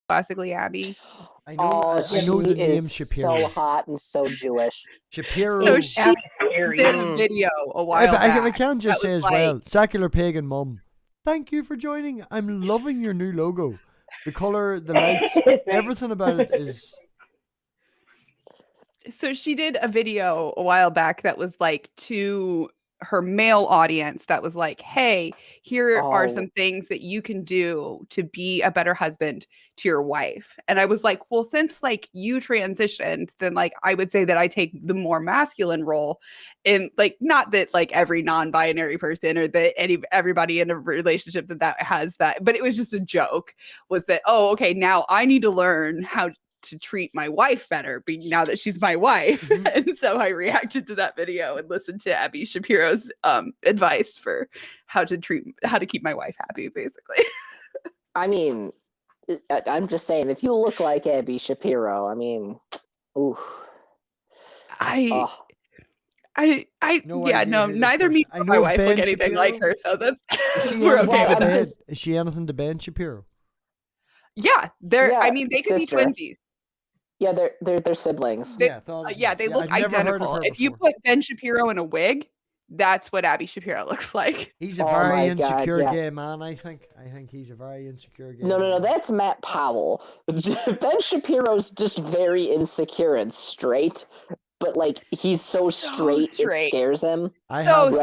Classically Abby. I know the name Shapiro. So hot and so Jewish. Shapiro. So she did a video a while back. If I can just say as well, Secular Pagan Mum, thank you for joining. I'm loving your new logo. The color, the lights, everything about it is... So she did a video a while back that was like to her male audience that was like, hey, here are some things that you can do to be a better husband to your wife. And I was like, well, since like you transitioned, then like I would say that I take the more masculine role in like, not that like every non-binary person or that everybody in a relationship that has that, but it was just a joke, was that, oh, okay, now I need to learn how to treat my wife better now that she's my wife. And so I reacted to that video and listened to Abby Shapiro's advice for how to keep my wife happy, basically. I mean, I'm just saying, if you look like Abby Shapiro, I mean, ooh. Neither me nor my wife look anything like her, so that's we're okay with that. Is she anything to Ben Shapiro? Yeah, I mean, they could be twinsies. Yeah, they're siblings. They look identical. If you put Ben Shapiro in a wig, that's what Abby Shapiro looks like. He's a very insecure gay man, I think. I think he's a very insecure gay man. No, that's Matt Powell. Ben Shapiro's just very insecure and straight, but like he's so straight it scares him. Gross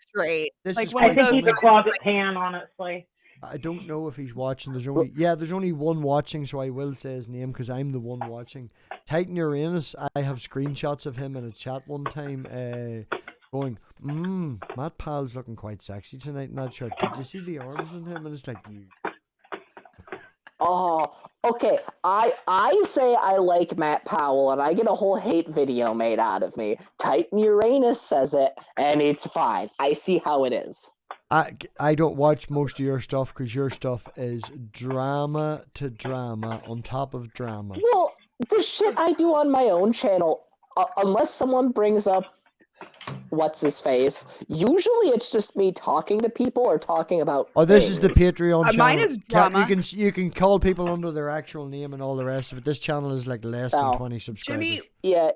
straight. I think he's a closet pan, honestly. I don't know if he's watching. There's only one watching, so I will say his name because I'm the one watching. Titan Uranus, I have screenshots of him in a chat one time going, Matt Powell's looking quite sexy tonight in that shirt. Did you see the arms on him? And it's like, you. Oh, okay. I say I like Matt Powell, and I get a whole hate video made out of me. Titan Uranus says it, and it's fine. I see how it is. I don't watch most of your stuff because your stuff is drama to drama on top of drama. Well, the shit I do on my own channel, unless someone brings up what's his face, usually it's just me talking to people or talking about this is the Patreon channel. Mine is drama. You can call people under their actual name and all the rest of it. This channel is like less than 20 subscribers.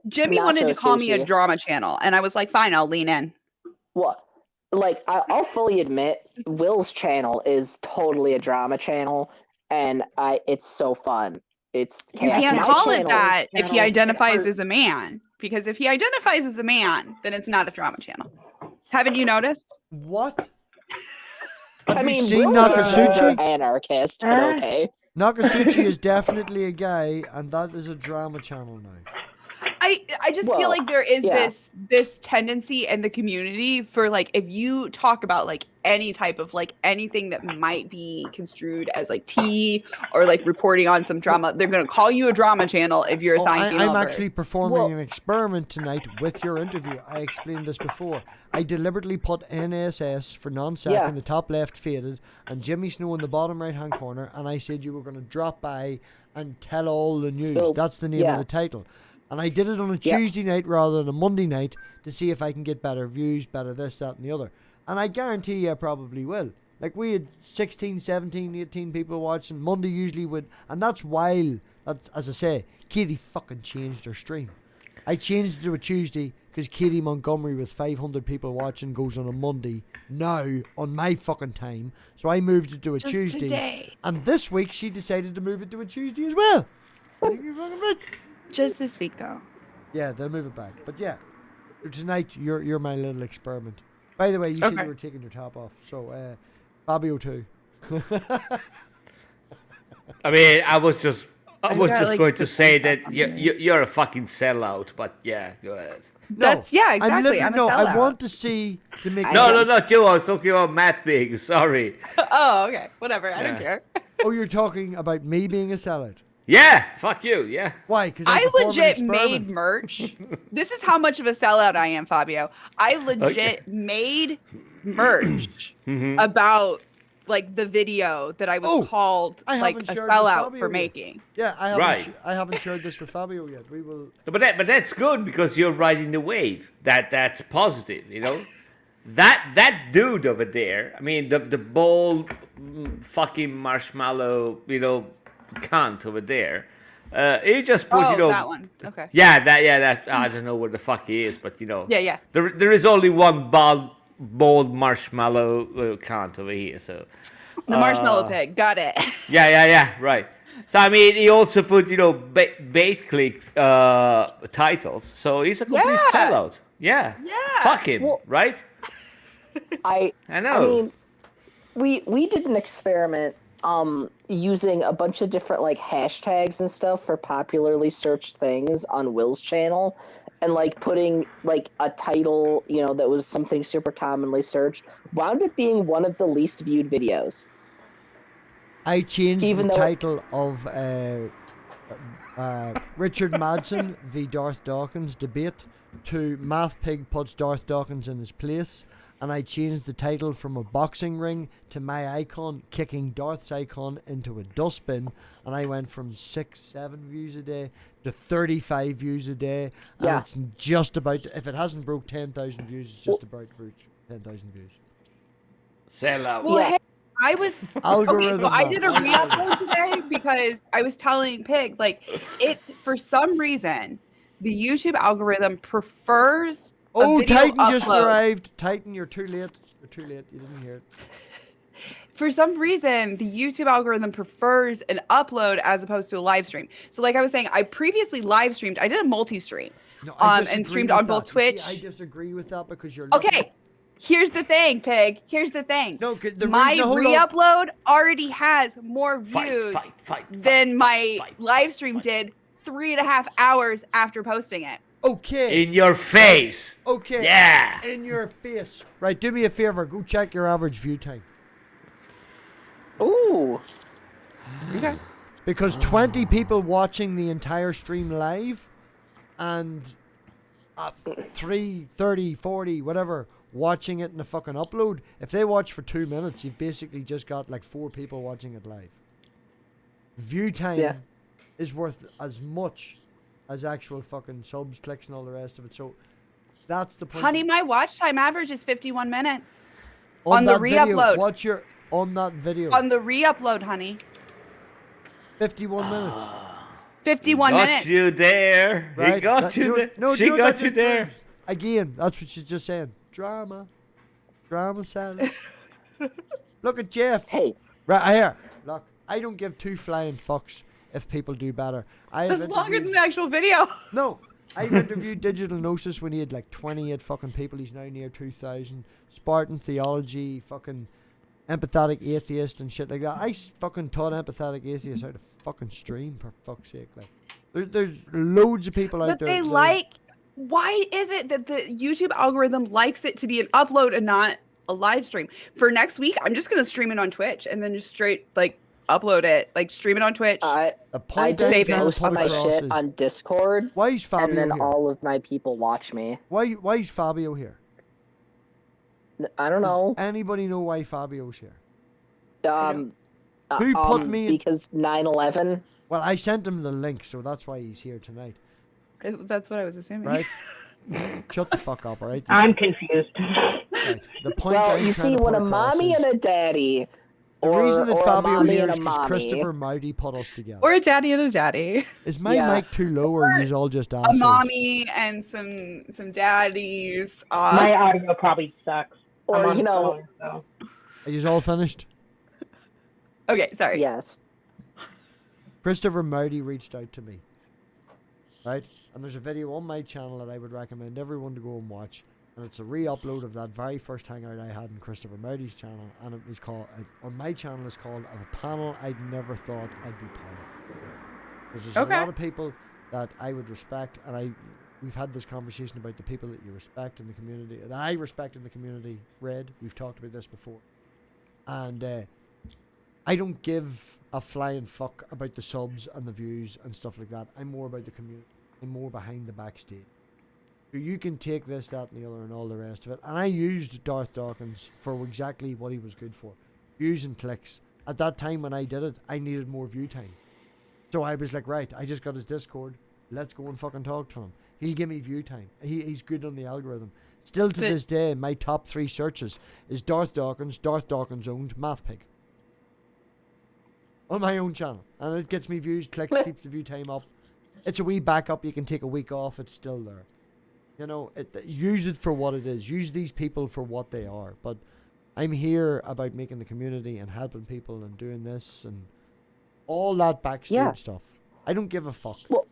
Jimmy wanted to call me a drama channel, and I was like, fine, I'll lean in. What? Like, I'll fully admit, Will's channel is totally a drama channel, and it's so fun. You can't call it that if he identifies as a man, because if he identifies as a man, then it's not a drama channel. Haven't you noticed? What? I mean, Will's an anarchist, but okay. Nakasuchi is definitely a guy, and that is a drama channel now. I just feel like there is this tendency in the community for like, if you talk about like any type of like anything that might be construed as like tea or like reporting on some drama, they're going to call you a drama channel if you're a sign. I'm actually performing an experiment tonight with your interview. I explained this before. I deliberately put NSS for Non Seq in the top left faded and Jimmy Snow in the bottom right hand corner, and I said you were going to drop by and tell all the news. So, that's the name of the title. And I did it on a Tuesday night rather than a Monday night to see if I can get better views, better this, that, and the other. And I guarantee you I probably will. Like, we had 16, 17, 18 people watching. Monday usually would. And that's while, as I say, Katie fucking changed her stream. I changed it to a Tuesday because Katie Montgomery with 500 people watching goes on a Monday now on my fucking time. So I moved it to a Tuesday. Today. And this week she decided to move it to a Tuesday as well. You fucking bitch. Just this week, though. Yeah, they'll move it back. But yeah, tonight you're my little experiment. By the way, you said you were taking your top off, so Fabio too. I mean, I was just going to say that you're a fucking sellout. But yeah, go ahead. Exactly. I'm a sellout. I want to see to make. No, Joe. I was talking about MathPig. Sorry. Oh, okay. Whatever. I don't care. Oh, you're talking about me being a sellout. Yeah, fuck you, yeah. Why? Because I legit made merch. This is how much of a sellout I am, Fabio. I legit made merch about like the video that I was called like a sellout for making. Yeah, I haven't shared this with Fabio yet. We will. But that's good because you're riding the wave. That's positive, you know. That dude over there. I mean, the bald fucking marshmallow, you know. cunt over there. He just put, that one. Okay. Yeah, that I don't know where the fuck he is, but Yeah. There is only one bald marshmallow cunt over here, so. The marshmallow pig. Got it. Yeah, right. So I mean, he also put bait click titles, so he's a complete sellout. Yeah. Fuck him, right? I know. I mean, we did an experiment using a bunch of different like hashtags and stuff for popularly searched things on Will's channel, and like putting like a title, that was something super commonly searched, wound up being one of the least viewed videos. I changed the title of Richard Madsen v Darth Dawkins debate to MathPig puts Darth Dawkins in his place, and I changed the title from a boxing ring to my icon kicking Darth's icon into a dustbin, and I went from 6-7 views a day to 35 views a day, and it's just about, if it hasn't broke 10,000 views, it's just about 10,000 views. Sell out. Well, hey, I was algorithm. So I did a re-upload today because I was telling Pig, like, it for some reason the YouTube algorithm prefers. Titan just arrived. Titan, you're too late. You're too late. You didn't hear it. For some reason, the YouTube algorithm prefers an upload as opposed to a live stream. So, like I was saying, I previously live streamed. I did a multi-stream, and streamed on both Twitch. See, I disagree with that because you're okay. Here's the thing, Pig. Here's the thing. No, my re-upload already has more views than my live stream did 3.5 hours after posting it. Okay. In your face. Okay. Yeah. In your face. Right, do me a favor. Go check your average view time. Ooh. Okay. Because 20 people watching the entire stream live and 3, 30, 40, whatever, watching it in the fucking upload. If they watch for 2 minutes, you've basically just got like 4 people watching it live. View time is worth as much as actual fucking subs, clicks, and all the rest of it. So that's the point. Honey, my watch time average is 51 minutes on the re-upload. What's your on that video? On the re-upload, honey. 51 minutes. 51 minutes. Got you there. Right? He got you there. No, she got you there. Again, that's what she's just saying. Drama silence. Look at Jeff. Hey. Right here. Look, I don't give 2 flying fucks if people do better. That's longer than the actual video. No, I've interviewed Digital Gnosis when he had like 28 fucking people. He's now near 2,000. Spartan Theology, fucking Empathetic Atheist and shit like that. I fucking taught Empathetic Atheist how to fucking stream, for fuck's sake. Like, there's loads of people out there. But they why is it that the YouTube algorithm likes it to be an upload and not a live stream? For next week, I'm just going to stream it on Twitch and then just straight, upload it, stream it on Twitch. I just post my shit on Discord. Why is Fabio and then here? all of my people watch me. Why is Fabio here? I don't know. Does anybody know why Fabio's here? Who put me in? Because 9/11. Well, I sent him the link, so that's why he's here tonight. That's what I was assuming. Right? Shut the fuck up, alright? I'm confused. Right. The point you see, when a mommy and a daddy, the reason that Fabio here is because because Christopher Mowdy put us together. Or a daddy and a daddy. Is my mic too low, or are you all just assholes? A mommy and some daddies. My audio probably sucks. Or, Are you all finished? Okay, sorry. Yes. Christopher Mowdy reached out to me. Right? And there's a video on my channel that I would recommend everyone to go and watch. And it's a re-upload of that very first hangout I had in Christopher Mowdy's channel. And it was called, on my channel, it's called A Panel I'd Never Thought I'd Be Part of. Because there's a lot of people that I would respect. And we've had this conversation about the people that you respect in the community, that I respect in the community. Red, we've talked about this before. And I don't give a flying fuck about the subs and the views and stuff like that. I'm more about the community. I'm more behind the backstage. So you can take this, that, and the other, and all the rest of it. And I used Darth Dawkins for exactly what he was good for. Views and clicks. At that time when I did it, I needed more view time. So I was like, right, I just got his Discord. Let's go and fucking talk to him. He'll give me view time. He's good on the algorithm. Still to this day, my top 3 searches is Darth Dawkins owned MathPig. on my own channel, and it gets me views, clicks, keeps the view time up. It's a wee backup. You can take a week off. It's still there. You know, use it for what it is. Use these people for what they are. But I'm here about making the community and helping people and doing this and all that backstage stuff. I don't give a fuck. Well,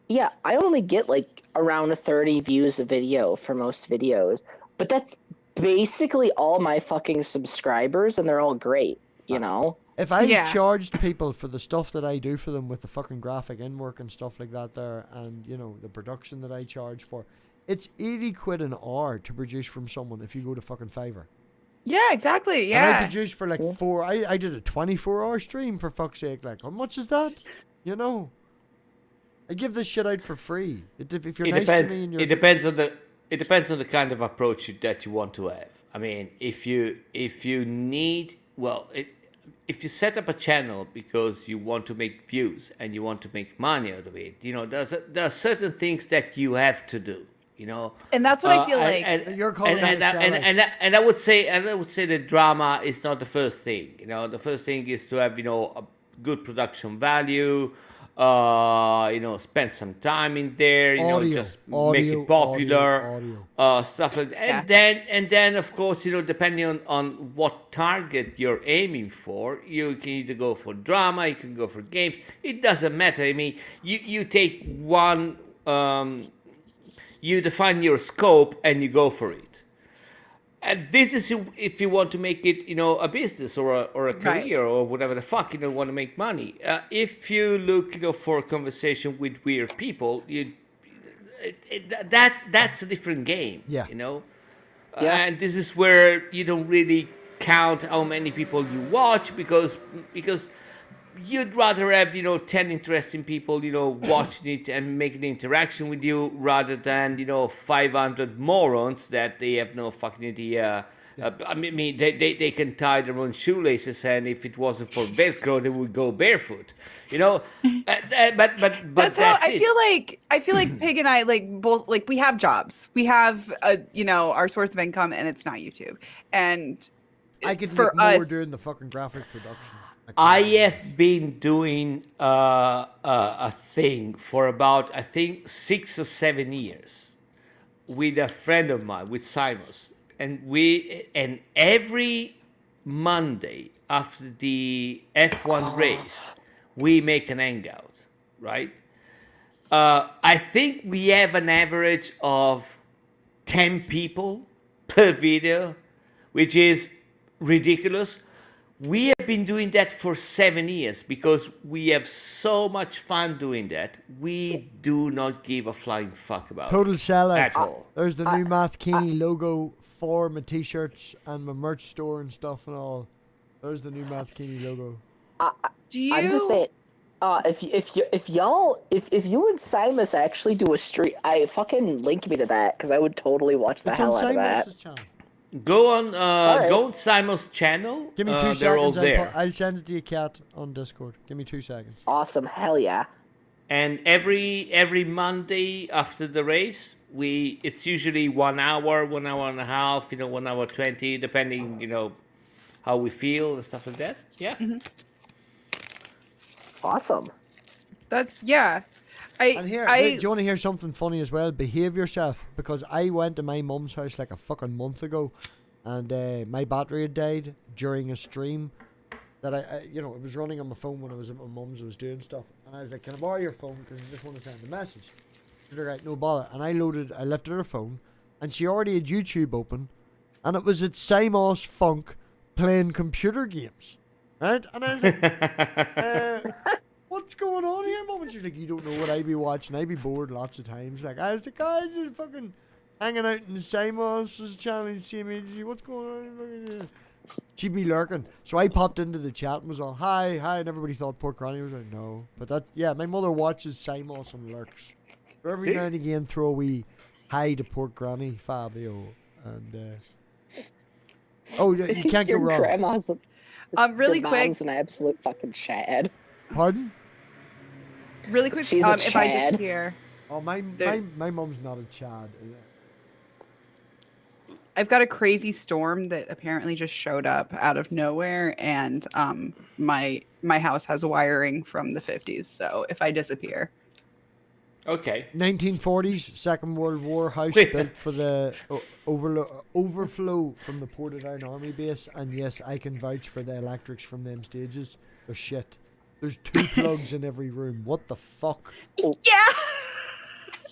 yeah, I only get like around 30 views a video for most videos, but that's basically all my fucking subscribers, and they're all great, you know? If I charged people for the stuff that I do for them with the fucking graphic in work and stuff like that there, and, you know, the production that I charge for, it's 80 quid an hour to produce from someone if you go to fucking Fiverr. Yeah, exactly. Yeah. And I produced for like I did a 24-hour stream, for fuck's sake. Like, how much is that? You know? I give this shit out for free. If you're nice to me and you're... It depends on the kind of approach that you want to have. I mean, if you need, if you set up a channel because you want to make views and you want to make money out of it, you know, there are certain things that you have to do, you know. And that's what I feel like. And I would say the drama is not the first thing. You know, the first thing is to have, you know, a good production value. You know, spend some time in there, you know, just make it popular, stuff like that. And then, of course, you know, depending on what target you're aiming for, you can either go for drama, you can go for games. It doesn't matter. I mean, you take one, you define your scope and you go for it. And this is if you want to make it, you know, a business or a career or whatever the fuck, you know, want to make money. If you look, you know, for a conversation with weird people, that's a different game. Yeah. You know. And this is where you don't really count how many people you watch because you'd rather have, you know, 10 interesting people, you know, watching it and making interaction with you rather than, you know, 500 morons that they have no fucking idea. I mean, they can tie their own shoelaces, and if it wasn't for Velcro, they would go barefoot. You know, but that's how I feel like Pig and I both we have jobs. We have you know, our source of income, and it's not YouTube. And I could make more doing the fucking graphic production. I have been doing a thing for about, I think, 6 or 7 years with a friend of mine, with Simons. And every Monday after the F1 race, we make an hangout, right? I think we have an average of 10 people per video, which is ridiculous. We have been doing that for 7 years because we have so much fun doing that. We do not give a flying fuck about Total sellout. at all. There's the new Mathkini logo for my t-shirts and my merch store and stuff and all. There's the new Mathkini logo. I'm just saying, if you and Simus actually do a stream, fucking link me to that because I would totally watch the hell out of that. Channel. Go on Simon's channel. Give me 2 seconds. They're all there. I'll send it to you, Kat, on Discord. Give me 2 seconds. Awesome, hell yeah. And every Monday after the race, it's usually 1 hour, 1 hour and a half, you know, 1 hour 20, depending, you know, how we feel and stuff like that. Yeah. Mm-hmm. Awesome. That's do you want to hear something funny as well? Behave yourself, because I went to my mum's house like a fucking month ago, and my battery had died during a stream that I you know, it was running on my phone when I was at my mum's. I was doing stuff, and I was like, "Can I borrow your phone? Because I just want to send a message." She was like, "No bother." And I lifted her phone, and she already had YouTube open, and it was at Simos Funk playing computer games, right? And I was like, what's going on here, Mum? And she's like, you don't know what I be watching. I be bored lots of times. Like, I was like, I just fucking hanging out in the Simos' channel and CMHG. What's going on? She'd be lurking. So I popped into the chat and was all, hi, and everybody thought poor Granny was like, no. But my mother watches Simos and lurks. So every now and again, throw a wee hi to poor Granny, Fabio. And, you can't go wrong. Your grandma's really your quick. mom's an absolute fucking Chad. Pardon? Really quick, She's a if I Chad. just hear. Oh, my mum's not a Chad. I've got a crazy storm that apparently just showed up out of nowhere, and my house has wiring from the 50s. So if I disappear, Okay. 1940s, Second World War house built for the overflow from the Portadown Army base, and yes, I can vouch for the electrics from them stages. They're shit. There's 2 plugs in every room. What the fuck? yeah,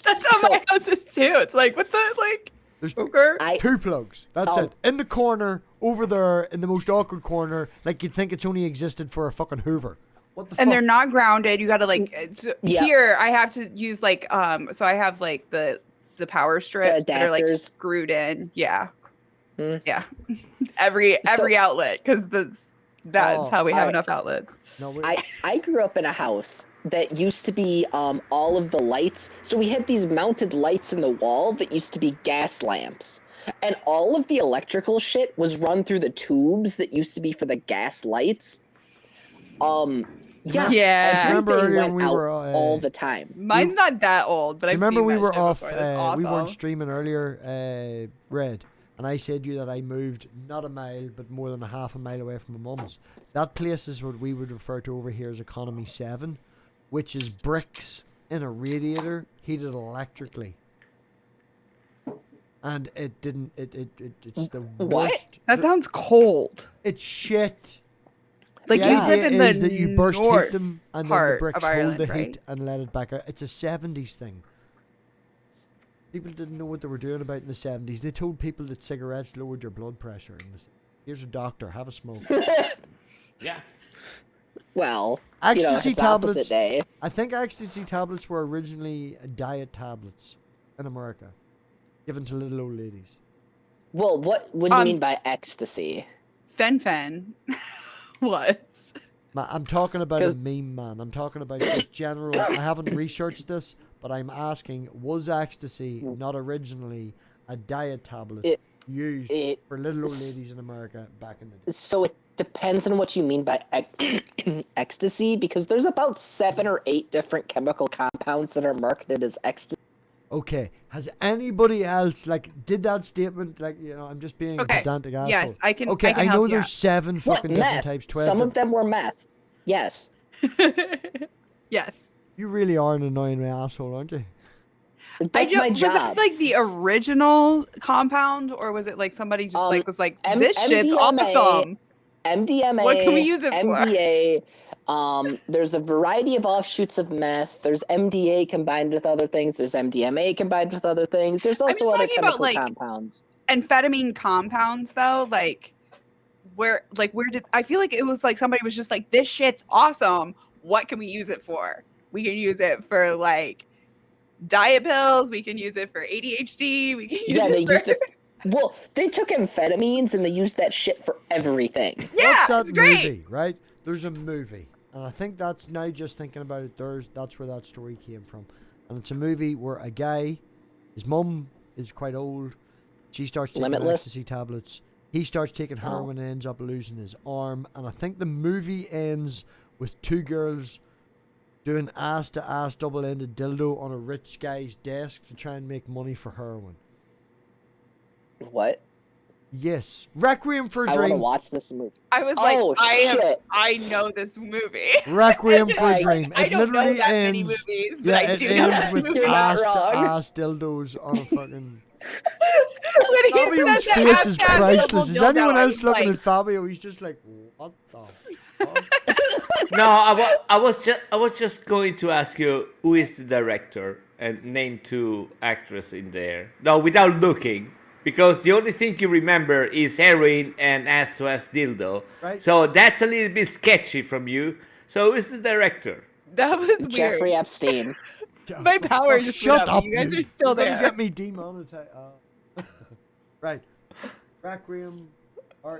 that's how my house is too. It's like what the like. There's okay. 2 plugs. That's it. In the corner, over there, in the most awkward corner, like you'd think it's only existed for a fucking Hoover. What the fuck? And they're not grounded. You got to like here. I have to use like so I have like the power strips that are like screwed in. Yeah, yeah. every outlet because that's how we have enough outlets. No, I grew up in a house that used to be all of the lights. So we had these mounted lights in the wall that used to be gas lamps. And all of the electrical shit was run through the tubes that used to be for the gas lights. Yeah. I remember earlier when we were all the time. Mine's not that old, but I remember we were off. Awesome. We weren't streaming earlier, Red, and I said to you that I moved not a mile, but more than a half a mile away from my mum's. That place is what we would refer to over here as Economy 7, which is bricks in a radiator heated electrically. And it didn't. It's the worst. That sounds cold. It's shit. Like you live in the that you burst heat them and then the bricks Ireland, hold the right? heat and let it back out. It's a 70s thing. People didn't know what they were doing about in the 70s. They told people that cigarettes lowered your blood pressure. Here's a doctor, have a smoke. Yeah. Well, ecstasy tablets. Day. I think ecstasy tablets were originally diet tablets in America, given to little old ladies. Well, what do you mean by ecstasy? Fen was. I'm talking about a meme, man. I'm talking about just general. I haven't researched this, but I'm asking: was ecstasy not originally a diet tablet used for little old ladies in America back in the day? So it depends on what you mean by ecstasy, because there's about 7 or 8 different chemical compounds that are marketed as ecstasy. Okay, has anybody else did that statement? I'm just being a pedantic asshole. Yes, I can. Okay, I know there's 7 fucking different meth. types. 12. Some of them were meth. Yes. Yes. You really are an annoying asshole, aren't you? That's my job. Was it like the original compound, or was it like somebody just was like, this shit's awesome? MDMA. What can we use it MDA. There's a variety of offshoots of meth. There's MDA combined with other things. There's MDMA combined with other things. There's also other chemical compounds. Amphetamine compounds, though, where did I feel like it was like somebody was just like, this shit's awesome. What can we use it for? We can use it for diet pills. We can use it for ADHD. We can use it. Well, they took amphetamines and they used that shit for everything. Yeah, what's that it's great. movie, right? There's a movie, and I think that's now just thinking about it. That's where that story came from, and it's a movie where a guy, his mum is quite old. She starts taking ecstasy tablets. He starts taking heroin and ends up losing his arm. And I think the movie ends with 2 girls doing ass-to-ass double-ended dildo on a rich guy's desk to try and make money for heroin. What? Yes. Requiem for a Dream. I want to watch this movie. I was I know this movie. Requiem for a Dream. I It don't know literally that ends. many movies, but I it do know ends that with movie. ass-to-ass dildos on a fucking. When he Fabio's says face is hashtag priceless. Is dildo, anyone I else was looking like, at Fabio? He's just like, what the fuck? No, I was just going to ask you who is the director and name 2 actors in there. No, without looking, because the only thing you remember is heroin and ass-to-ass dildo. Right. So that's a little bit sketchy from you. So who is the director? That was weird. Jeffrey Epstein. My power just Shut went up. You guys are still You're there. gonna get me demonetized. Right. Requiem.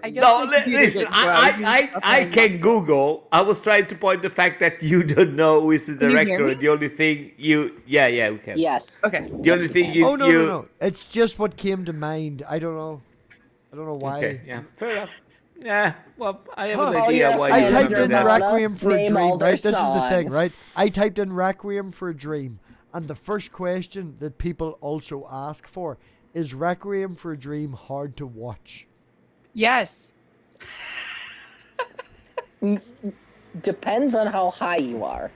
I guess No, we could listen, get drugs and stuff I like can that. Google. I was trying to point the fact that you don't know who is the Can you hear director. me? And the only thing yeah, we can. Yes. Okay. The only thing you... No. It's just what came to mind. I don't know why. Okay, yeah, fair enough. Yeah, well, I have Huh. an Oh, idea yeah, why I you typed remember in that. Requiem for a Name Dream, all their right? This is the thing, songs. right? I typed in Requiem for a Dream, and the first question that people also ask for Is Requiem for a Dream hard to watch? Yes. Depends on how high you are.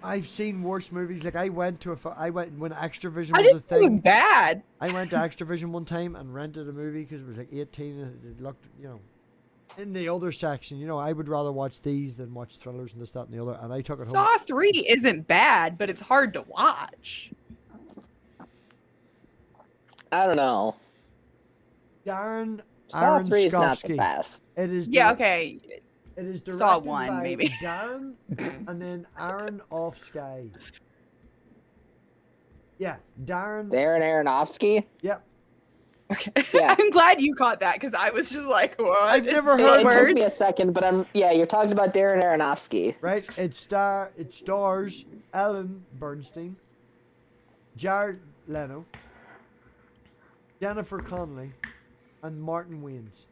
I've seen worse movies. Like I went when Extravision I was a didn't think it was thing. bad. I went to Extravision one time and rented a movie because it was like 18 and it looked, in the other section, I would rather watch these than watch thrillers and this, that, and the other. And I took it home. Saw 3 isn't bad, but it's hard to watch. I don't know. Darren Saw 3 is not the Aronofsky. best. It is. Yeah, okay. It is directed Saw 1, by maybe. Darren and then Aronofsky. Yeah, Darren Aronofsky? Yep. Okay. Yeah. I'm glad you caught that because I was just like, what? I've never heard It words. took me a second, but you're talking about Darren Aronofsky. Right? It stars Ellen Bernstein, Jared Leto, Jennifer Connelly, and Martin Wayans.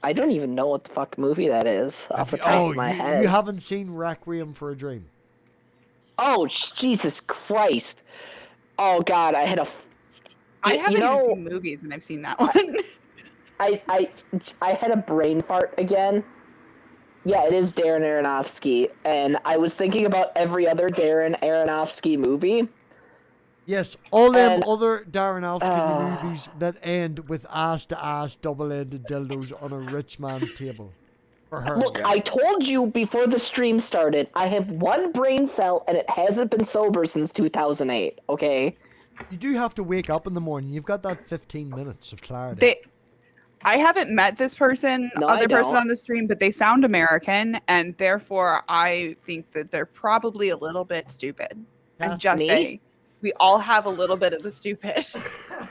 I don't even know what the fuck movie that is off the top of my head. You haven't seen Requiem for a Dream? Oh, Jesus Christ. Oh, God, I haven't even seen movies and I've seen that one. I had a brain fart again. Yeah, it is Darren Aronofsky, and I was thinking about every other Darren Aronofsky movie. Yes, all them other Darren Aronofsky movies that end with ass-to-ass double-ended dildos on a rich man's table. For her. Look, I told you before the stream started, I have one brain cell, and it hasn't been sober since 2008, okay? You do have to wake up in the morning. You've got that 15 minutes of clarity. I haven't met this person, No, other I person don't. on the stream, but they sound American, and therefore I think that they're probably a little bit stupid. I'm just Me? saying. We all have a little bit of the stupid.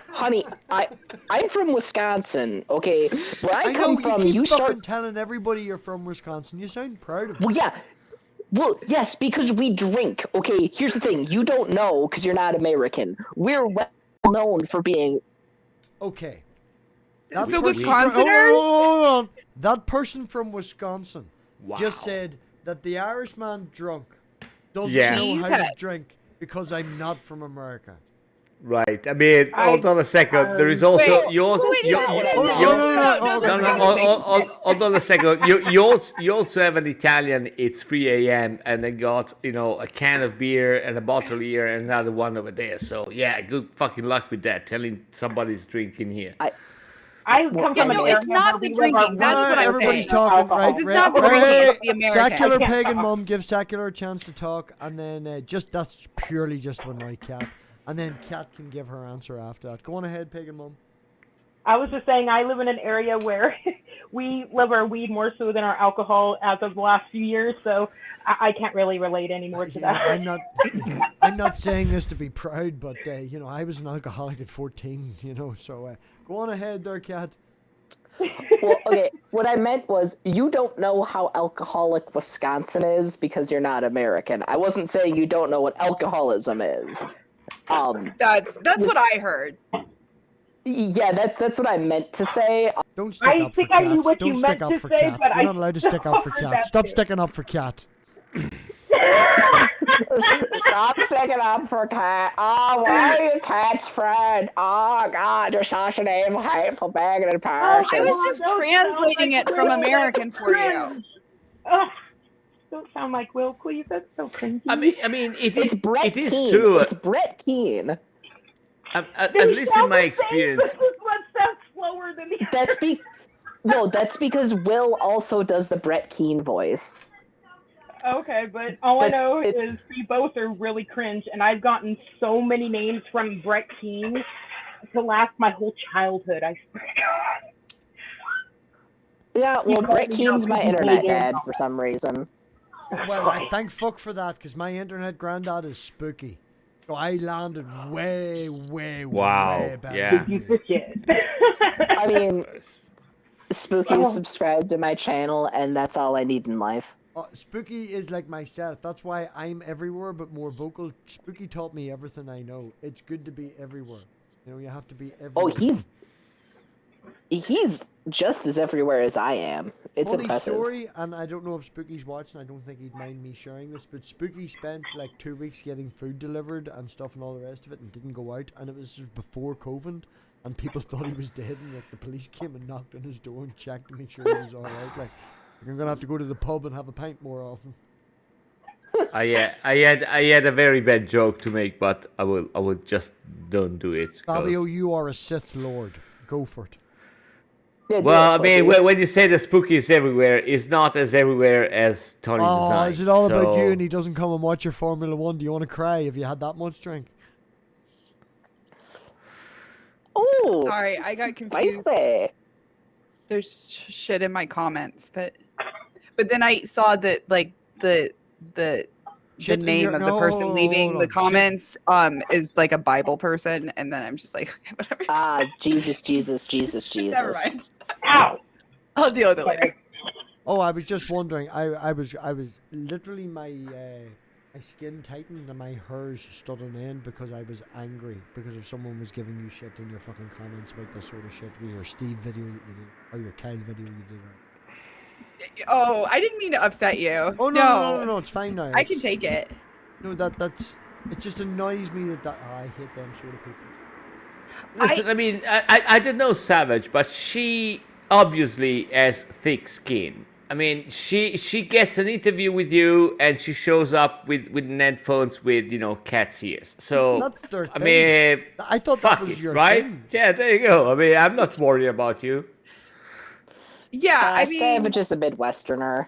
Honey, I'm from Wisconsin, okay? Where I know come from, you you keep start... fucking telling everybody you're from Wisconsin. You sound proud of it. Well, yeah. Well, yes, because we drink. Okay, here's the thing. You don't know because you're not American. We're well known for being... Okay. So person Wisconsiners? hold on. That person from Wisconsin Wow. just said that the Irishman drunk doesn't Yeah. know how to Jesus. drink because I'm not from America. Right. I mean, hold on a second. There is also Wait, hold on a second. You also have an Italian. It's 3 a.m. and they got a can of beer and a bottle here and another one over there. So yeah, good fucking luck with that. Telling somebody's drinking here. I come from an area it's not where the we live our drinking. That's lives what I'm Everybody's saying. talking, right? It's not the Hey, drinking, hey, it's the American. Secular I can't pagan talk. mum gives secular a chance to talk, and then that's purely just to annoy Kat, and then Kat can give her answer after that. Go on ahead, pagan mum. I was just saying, I live in an area where we love our weed more so than our alcohol as of the last few years, so I can't really relate anymore to that. I'm not saying this to be proud, but I was an alcoholic at 14, so go on ahead there, Kat. Well, okay, what I meant was you don't know how alcoholic Wisconsin is because you're not American. I wasn't saying you don't know what alcoholism is. That's what I heard. Yeah, that's what I meant to say. Don't stick I up for think I Kat. knew what Don't you stick meant up to for say, Kat. but You're I not allowed to stick up for heard Kat. that Stop too. sticking up for Kat. Stop sticking up for Cat. Oh, why are you Cat's friend? Oh, God, you're such an evil, hateful, bigoted person. I was just Don't translating sound it like from Will. American That's for you. cringe. Ugh, don't sound like Will, please. That's so cringy. I mean, It's Brett it is Keane. true. It's Brett Keane. At They least in sound my the same, experience. but this one sounds slower than the other. That's because Will also does the Brett Keane voice. Okay, but all I know It- is we both are really cringe, and I've gotten so many names from Brett Keane to last my whole childhood. I swear to God. Yeah, well, You Brett probably Keane's know my who he internet is. dad for some reason. Well, I thank fuck for that, because my internet granddad is spooky. So I landed way, way, Wow, way better. yeah. than You you. for shit. I mean, Spooky's Oh. subscribed to my channel, and that's all I need in life. Spooky is like myself. That's why I'm everywhere, but more vocal. Spooky taught me everything I know. It's good to be everywhere. You have to be everywhere. Oh, he's just as everywhere as I am. It's Funny impressive. story, and I don't know if Spooky's watching. I don't think he'd mind me sharing this, but Spooky spent like 2 weeks getting food delivered and stuff and all the rest of it, and didn't go out. And it was before COVID, and people thought he was dead. And like the police came and knocked on his door and checked to make sure he was all right. Like, you're gonna have to go to the pub and have a pint more often. I had a very bad joke to make, but I will just don't do it. 'Cause- Fabio, you are a Sith Lord. Go for it. Yeah, do Well, it, I mean, pussy. when you say the spooky is everywhere, it's not as everywhere as Tony Oh, designed. is it all about so- you and he doesn't come and watch your Formula One? Do you want to cry? Have you had that much drink? Oh, Sorry, I got confused. spicy. There's shit in my comments that, but then I saw that like the Shit in name your- of the person no, leaving hold the on. Shit. comments is like a Bible person, and then I'm just like, whatever. Jesus, Jesus, Jesus, Jesus. Never mind. Ow! I'll deal with it later. Oh, I was just wondering. I was literally my skin tightened and my hairs stood on end because I was angry because if someone was giving you shit in your fucking comments about this sort of shit with your Steve video that you did or your Kyle video you did. Oh, I didn't mean to upset you. Oh no, it's fine now. I can take it. No, that's it. Just annoys me that I hate them sort of people. Listen, I mean, I don't know Savage, but she obviously has thick skin. I mean, she gets an interview with you and she shows up with headphones with, cat's ears. So, That's their I thing. mean, I thought fuck that was it, your right? thing. Yeah, there you go. I mean, I'm not worried about you. Yeah, I mean, Savage is a Midwesterner.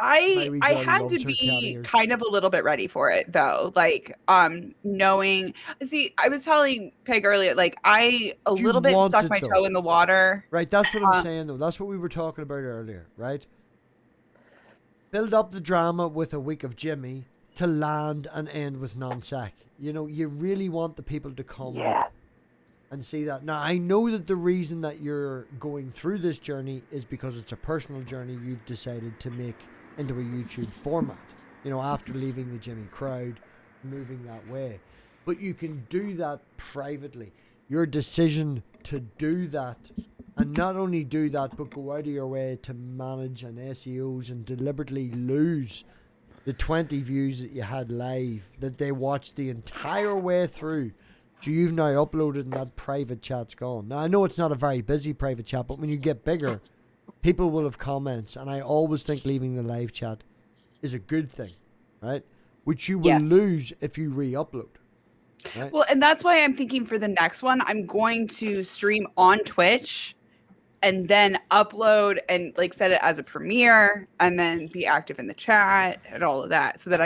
I wee I girl had loves to her cat be ears. kind of a little bit ready for it though. Like knowing see, I was telling Peg earlier, like I a You little bit want stuck it, my though. toe in the water. Right, that's what I'm saying though. That's what we were talking about earlier, right? Build up the drama with a week of Jimmy to land and end with Non Seq. You really want the people to come and see that. Now, I know that the reason that you're going through this journey is because it's a personal journey you've decided to make into a YouTube format. After leaving the Jimmy crowd, moving that way. But you can do that privately. Your decision to do that, and not only do that, but go out of your way to manage and SEOs and deliberately lose the 20 views that you had live, that they watched the entire way through. So you've now uploaded and that private chat's gone. Now, I know it's not a very busy private chat, but when you get bigger, people will have comments, and I always think leaving the live chat is a good thing, right? Which you will lose if you re-upload. Right? Well, and that's why I'm thinking for the next one, I'm going to stream on Twitch and then upload and like set it as a premiere and then be active in the chat and all of that so that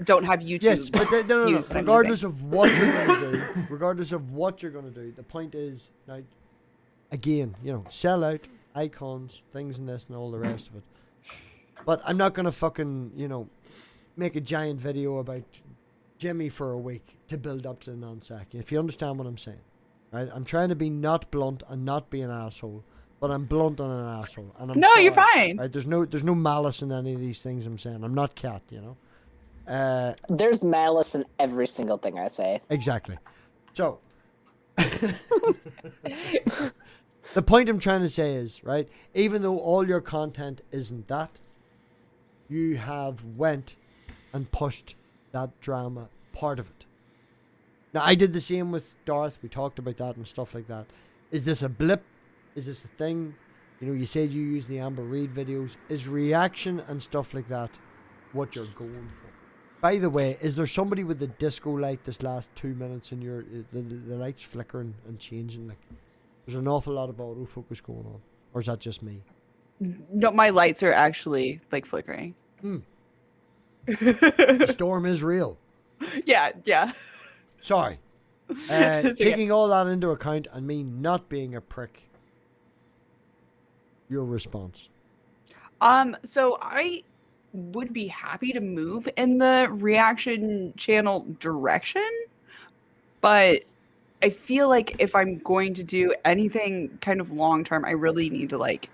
don't have YouTube. Yes, but no. views that I'm Regardless using. of what you're going to do, the point is, now, again, sell out, icons, things and this and all the rest of it. But I'm not going to fucking, make a giant video about Jimmy for a week to build up to the Non Seq. If you understand what I'm saying. Right? I'm trying to be not blunt and not be an asshole, but I'm blunt and an asshole. And I'm you're fine. Right? There's no malice in any of these things I'm saying. I'm not Cat, There's malice in every single thing I say. Exactly. So, the point I'm trying to say is, right, even though all your content isn't that, you have went and pushed that drama part of it. Now, I did the same with Darth. We talked about that and stuff like that. Is this a blip? Is this a thing? You said you use the Amber Reed videos. Is reaction and stuff like that what you're going for? By the way, is there somebody with the disco light this last 2 minutes and the light's flickering and changing? Like, there's an awful lot of autofocus going on. Or is that just me? No, my lights are actually like flickering. The storm is real. Yeah. Sorry. Taking all that into account and me not being a prick, your response? So I would be happy to move in the reaction channel direction, but I feel like if I'm going to do anything kind of long term, I really need to like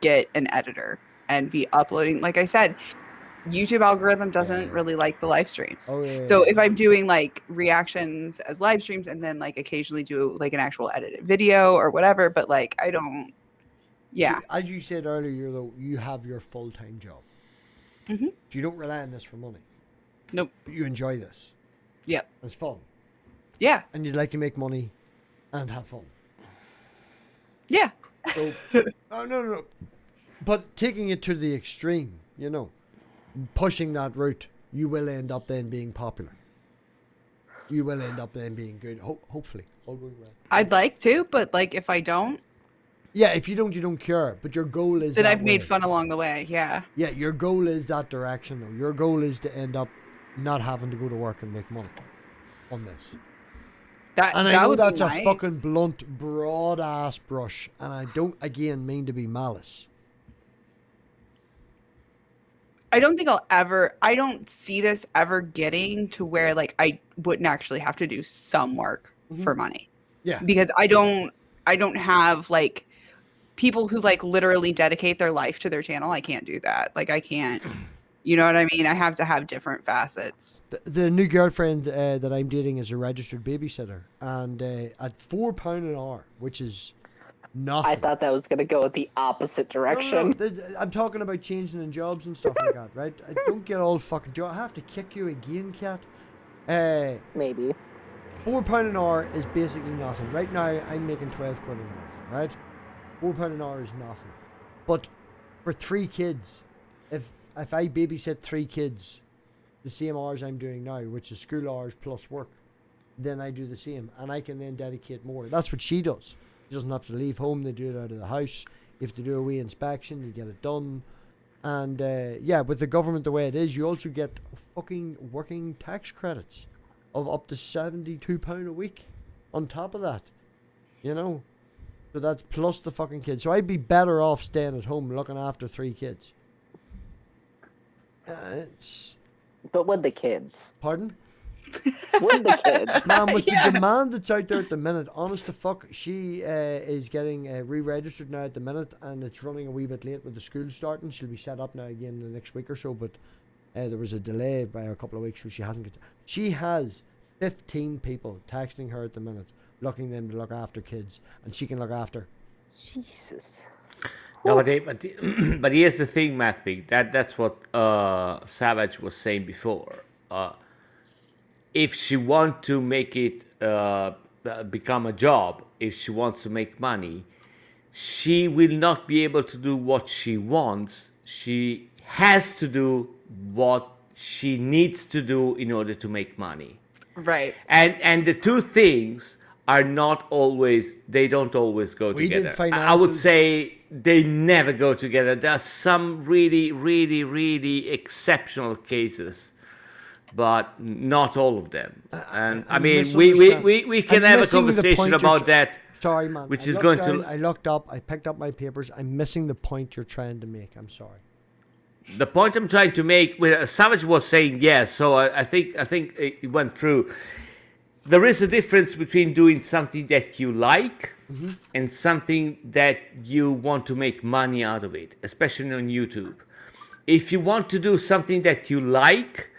get an editor and be uploading. Like I said, YouTube algorithm doesn't really like the live streams. So if I'm doing like reactions as live streams and then like occasionally do like an actual edited video or whatever, but like I don't Yeah. So, as you said earlier, though, you have your full-time job. Mm-hmm. So you don't rely on this for money. Nope. But you enjoy this. Yep. It's fun. Yeah. And you'd like to make money and have fun. Yeah. So, no. But taking it to the extreme, you know, pushing that route, you will end up then being popular. You will end up then being good. Hopefully. All going well. I'd like to, but like if I don't, yeah, if you don't, you don't care. But your goal is then that I've made way. fun along the way. Yeah. Yeah, your goal is that direction, though. Your goal is to end up not having to go to work and make money on this. And I know that's a fucking blunt, broad ass brush, and I don't again mean to be malice. I don't think I don't see this ever getting to where like I wouldn't actually have to do some work for money. Yeah. Because I don't have like people who like literally dedicate their life to their channel. I can't do that. Like I can't, you know what I mean? I have to have different facets. The new girlfriend that I'm dating is a registered babysitter, and at £4 an hour, which is nothing. I thought that was going to go the opposite direction. No. I'm talking about changing in jobs and stuff like that, right? I don't get all fucking job. I have to kick you again, cat. Maybe. £4 an hour is basically nothing. Right now, I'm making 12 quid an hour, right? £4 an hour is nothing. But for 3 kids, if I babysit 3 kids, the same hours I'm doing now, which is school hours plus work, then I do the same, and I can then dedicate more. That's what she does. She doesn't have to leave home. They do it out of the house. You have to do a wee inspection. You get it done. And yeah, with the government the way it is, you also get fucking working tax credits of up to £72 a week on top of that. You know? So that's plus the fucking kids. So I'd be better off staying at home looking after 3 kids. But with the kids. Pardon? With the kids. Man, with the demand that's out there at the minute, honest to fuck, she is getting re-registered now at the minute, and it's running a wee bit late with the school starting. She'll be set up now again in the next week or so, but there was a delay by a couple of weeks, so she hasn't got. She has 15 people texting her at the minute, looking them to look after kids, and she can look after. Jesus. No, but here's the thing, MathPig. That's what Savage was saying before. If she wants to make it become a job, if she wants to make money, she will not be able to do what she wants. She has to do what she needs to do in order to make money. Right. And the two things are not always, they don't always go together. I would say they never go together. There are some really, really, really exceptional cases, but not all of them. And I mean, we can have a conversation about that. Sorry, man. Which is going to. I looked up. I picked up my papers. I'm missing the point you're trying to make. I'm sorry. The point I'm trying to make, where Savage was saying yes, so I think it went through. There is a difference between doing something that you like and something that you want to make money out of it, especially on YouTube. If you want to do something that you like,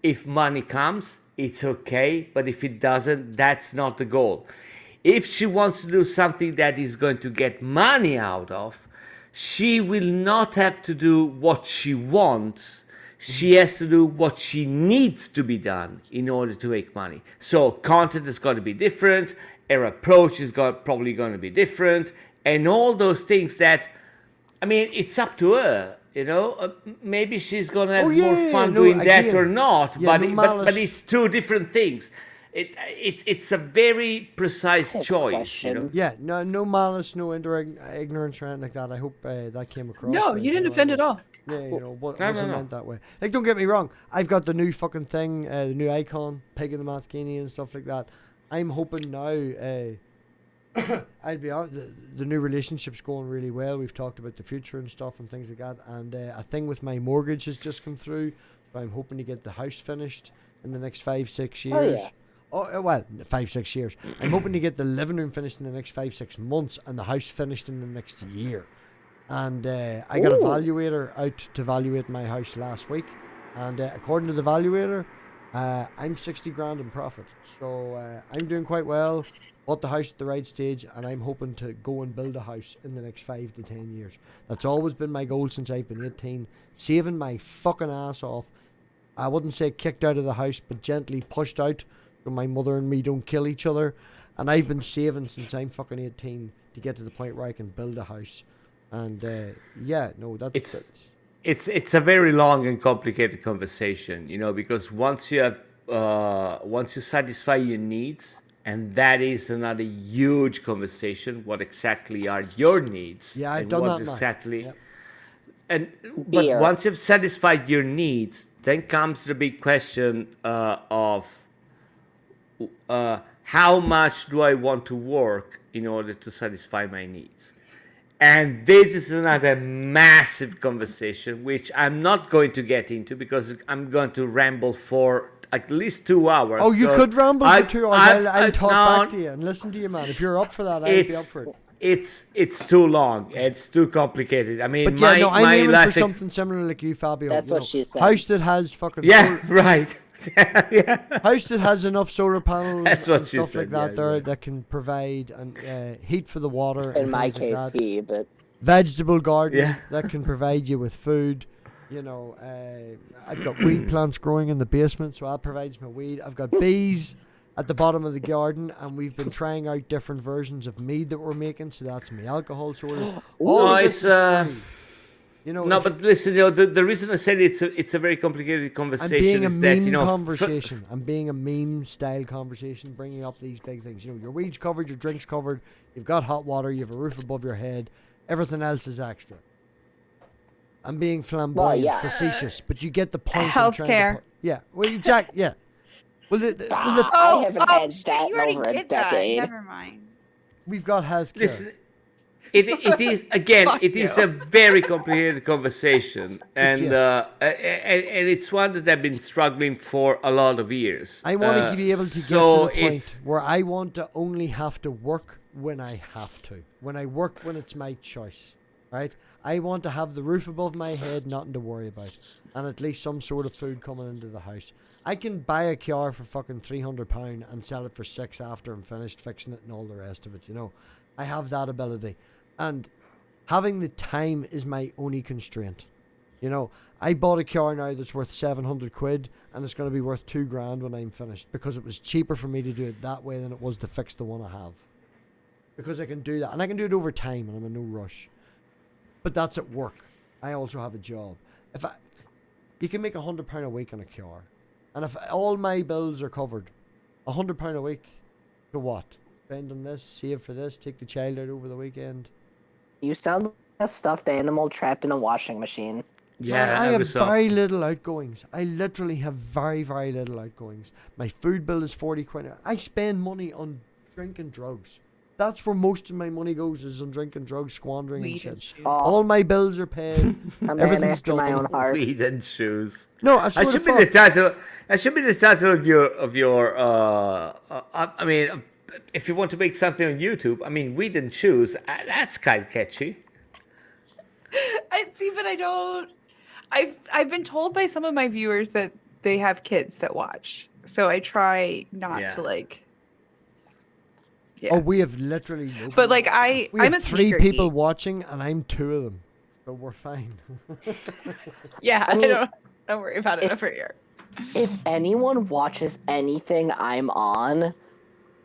if money comes, it's okay, but if it doesn't, that's not the goal. If she wants to do something that is going to get money out of, she will not have to do what she wants. She has to do what she needs to be done in order to make money. So content is going to be different, her approach is probably going to be different, and all those things that, I mean, it's up to her. You know, maybe she's going to have more fun doing that or not, but it's two different things. It's a very precise choice, you know. Yeah, no malice, no ignorance or anything like that. I hope that came across. No, you didn't offend at all. Yeah, you know, wasn't meant that way. Like, don't get me wrong. I've got the new fucking thing, the new icon, Pig in the Mathkini and stuff like that. I'm hoping now. I'll be honest, the new relationship's going really well. We've talked about the future and stuff and things like that. And a thing with my mortgage has just come through. So I'm hoping to get the house finished in the next 5-6 years. Well, 5-6 years. I'm hoping to get the living room finished in the next 5-6 months and the house finished in the next year. And I got a valuator out to valuate my house last week. And according to the valuator, I'm 60 grand in profit. So I'm doing quite well. bought the house at the right stage, and I'm hoping to go and build a house in the next 5 to 10 years. That's always been my goal since I've been 18. Saving my fucking ass off. I wouldn't say kicked out of the house, but gently pushed out so my mother and me don't kill each other. And I've been saving since I'm fucking 18 to get to the point where I can build a house. And it's a very long and complicated conversation, because once you satisfy your needs, and that is another huge conversation. What exactly are your needs? Yeah, I've done that exactly. But once you've satisfied your needs, then comes the big question of how much do I want to work in order to satisfy my needs? And this is another massive conversation, which I'm not going to get into because I'm going to ramble for at least 2 hours. Oh, you could ramble for 2 hours. I'll talk back to you and listen to you, man. If you're up for that, I'll be up for it. It's too long. It's too complicated. I mean, but I'm aiming for something similar like you, Fabio. That's what she said. House that has fucking right. House that has enough solar panels and stuff like that that can provide heat for the water. In my case, but vegetable garden that can provide you with food. I've got weed plants growing in the basement, so that provides my weed. I've got bees at the bottom of the garden, and we've been trying out different versions of mead that we're making, so that's my alcohol soda. But listen, the reason I said it's a very complicated conversation is that I'm being a meme style conversation, bringing up these big things. Your weed's covered, your drink's covered, you've got hot water, you have a roof above your head, everything else is extra. I'm being flamboyant, facetious, but you get the point. Healthcare. Exactly. Yeah. Well, I haven't had that in over a decade. Never mind. We've got healthcare. Listen, it is again. It is a very complicated conversation, and it's one that I've been struggling for a lot of years. I want to be able to get to the point where I want to only have to work when I have to. When I work when it's my choice, right? I want to have the roof above my head, nothing to worry about, and at least some sort of food coming into the house. I can buy a car for fucking £300 and sell it for £6 after I'm finished fixing it and all the rest of it, I have that ability. And having the time is my only constraint. I bought a car now that's worth 700 quid, and it's going to be worth £2,000 when I'm finished, because it was cheaper for me to do it that way than it was to fix the one I have. Because I can do that, and I can do it over time, and I'm in no rush. But that's at work. I also have a job. You can make £100 a week on a car, and if all my bills are covered, £100 a week to what? Spend on this, save for this, take the child out over the weekend. You sound like a stuffed animal trapped in a washing machine. Yeah, man, I have very little outgoings. I literally have very, very little outgoings. My food bill is 40 quid. I spend money on drinking drugs. That's where most of my money goes, is on drinking drugs, squandering and shit. All my bills are paid. A man after my own heart. Weed and shoes. No, I swear should be the title. That should be the title of your. I mean, if you want to make something on YouTube, weed and shoes. That's kind of catchy. But I don't. I've been told by some of my viewers that they have kids that watch, so I try not to Yeah. Oh, we have literally nobody. But I'm a 3 people watching, and I'm 2 of them, so we're fine. Don't worry about it over here. If anyone watches anything I'm on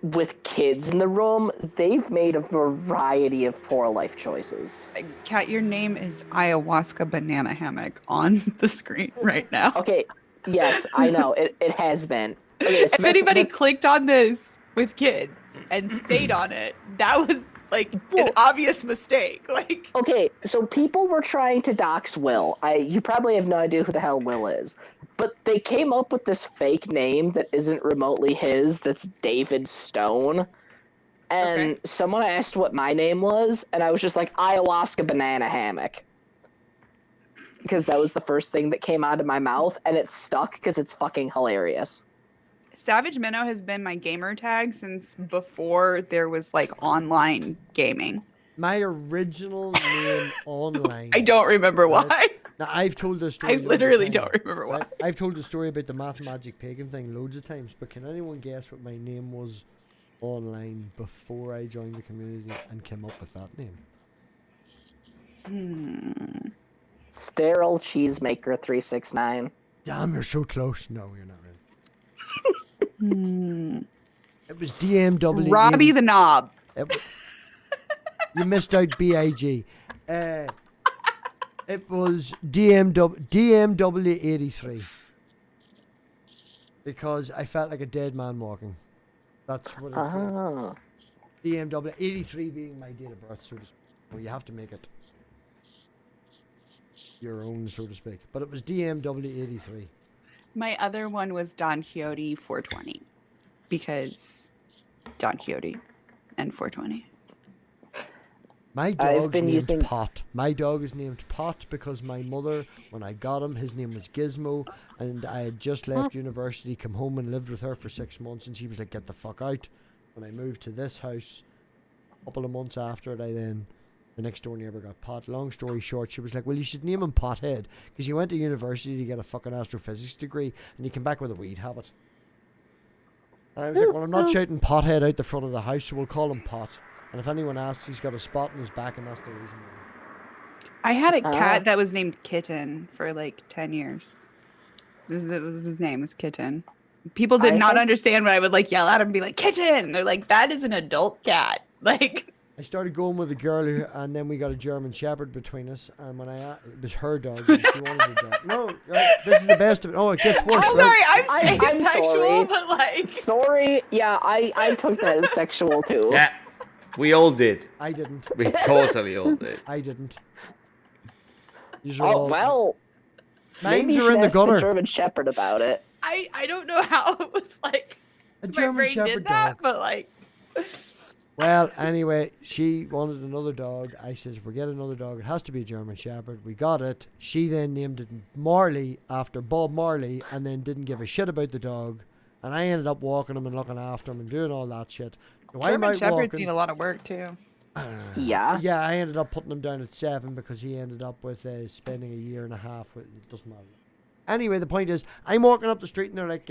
with kids in the room, they've made a variety of poor life choices. Kat, your name is Ayahuasca Banana Hammock on the screen right now. Okay, yes, I know it has been. Okay, so if anybody clicked on this with kids and stayed on it, that was an obvious mistake. Okay, so people were trying to dox Will. You probably have no idea who the hell Will is, but they came up with this fake name that isn't remotely his. That's David Stone, and someone asked what my name was, and I was just like Ayahuasca Banana Hammock, because that was the first thing that came out of my mouth, and it stuck because it's fucking hilarious. Savage Minnow has been my gamer tag since before there was online gaming. My original name online. I don't remember why. Now, I've told this story. I literally don't remember why. I've told the story about the Mathmagic Pagan thing loads of times, but can anyone guess what my name was online before I joined the community and came up with that name. Sterile Cheesemaker 369. Damn, you're so close. No, you're not really. It was DMW. Robbie the Knob. You missed out BIG. It was DMW 83. Because I felt like a dead man walking. That's what it was. DMW 83 being my date of birth, so to speak. Well, you have to make it your own, so to speak. But it was DMW 83. My other one was Don Quixote 420. Because Don Quixote and 420. My dog's named Pot. My dog is named Pot because my mother, when I got him, his name was Gizmo, and I had just left university, come home and lived with her for 6 months, and she was like, get the fuck out. When I moved to this house, a couple of months after it, the next door neighbour got Pot. Long story short, she was like, well, you should name him Pothead, because he went to university to get a fucking astrophysics degree, and he came back with a weed habit. And I was like, well, I'm not shouting Pothead out the front of the house, so we'll call him Pot. And if anyone asks, he's got a spot in his back, and that's the reason why. I had a cat that was named Kitten for like 10 years. His name was Kitten. People did not understand when I would like yell at him and be like, Kitten! They're like, that is an adult cat. Like, I started going with a girl, and then we got a German Shepherd between us, and when it was her dog, and she wanted a dog. No, this is the best of it. Oh, it gets worse. I'm sorry, I'm sexual, sorry. but like... Sorry, yeah, I took that as sexual too. Yeah, we all did. I didn't. We totally all did. I didn't. Well, mines are in the gutter. The German Shepherd about it. I don't know how it was like... A my German brain Shepherd did that, dog. but like... Well, anyway, she wanted another dog. I says, we'll get another dog. It has to be a German Shepherd. We got it. She then named it Marley after Bob Marley, and then didn't give a shit about the dog. And I ended up walking him and looking after him and doing all that shit. So German Shepherds need a lot of work too. Yeah. Yeah, I ended up putting him down at 7 because he ended up with spending a year and a half with, it doesn't matter. Anyway, the point is, I'm walking up the street and they're like,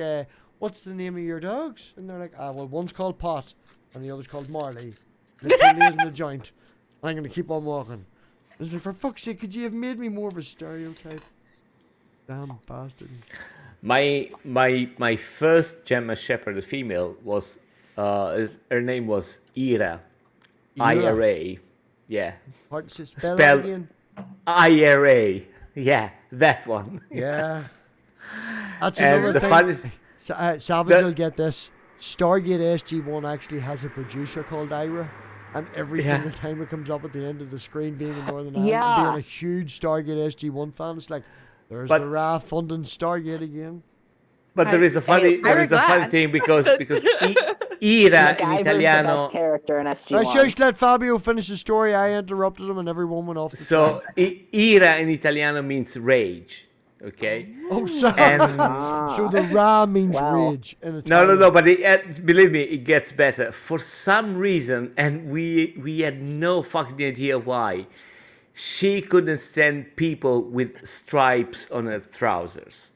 what's the name of your dogs? And they're like, well, one's called Pot and the other's called Marley. This totally isn't a joint. And I'm going to keep on walking. It's like, for fuck's sake, could you have made me more of a stereotype? Damn bastard. My first German Shepherd, the female, was her name was Ira. IRA. Yeah. Hard to spell that again? IRA. Yeah, that one. Yeah. That's another thing. Savage will get this. Stargate SG-1 actually has a producer called Ira. And every single time it comes up at the end of the screen, being in Northern Ireland, and being a huge Stargate SG-1 fan, it's like, there's the RAF funding Stargate again. But there is a funny thing because Ira in Italiano. The best character in SG-1. I just let Fabio finish the story. I interrupted him, and everyone went off. So Ira in Italiano means rage. Okay. Oh, sorry. So the Ra means rage. In Italian. No. But believe me, it gets better. For some reason, and we had no fucking idea why, she couldn't stand people with stripes on her trousers.